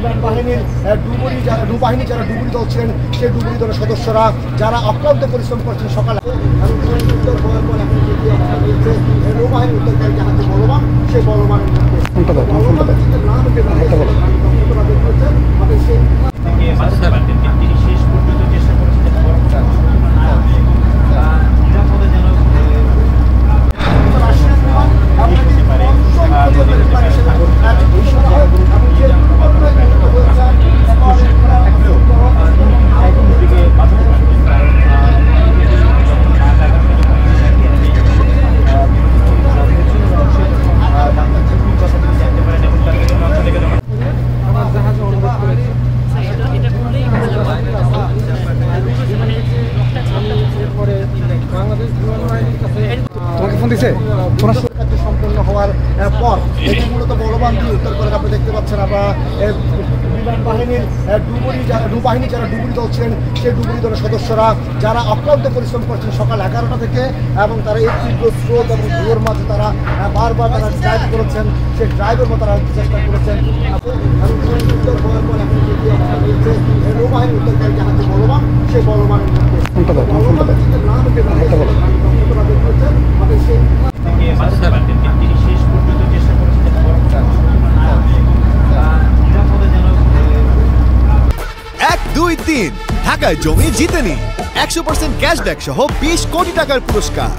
বিমান বাহিনীর নৌবাহিনী যারা ডুবুরি দল ছিলেন সেই ডুবুরি দলের সদস্যরা যারা অক্লান্ত পরিশ্রম করছেন সকালে নৌবাহিনী উদ্ধারকারী জাহাজে বলবান সেই বলবানের সম্পন্ন হওয়ার পর এটি মূলত বলবান দিয়ে উত্তর করে আপনি দেখতে পাচ্ছেন আমরা বিমান বাহিনীর নৌবাহিনী যারা ডুবুরি দল ছিলেন সেই ডুবুরি দলের সদস্যরা যারা অক্লান্ত পরিশ্রম করছেন সকাল 11টা থেকে এবং তারা এই তীব্র স্রোত এবং ঢেউয়ের মাঝে তারা বারবার তারা ড্রাইভ করেছেন সেই ড্রাইভের মতো তারা চেষ্টা করেছেন নৌবাহিনী উদ্ধারকারী জাহাজে বলবান সেই বলবানের ঢাকায় জমি জিতে নিন 100% ক্যাশব্যাক সহ 20 কোটি টাকার পুরস্কার।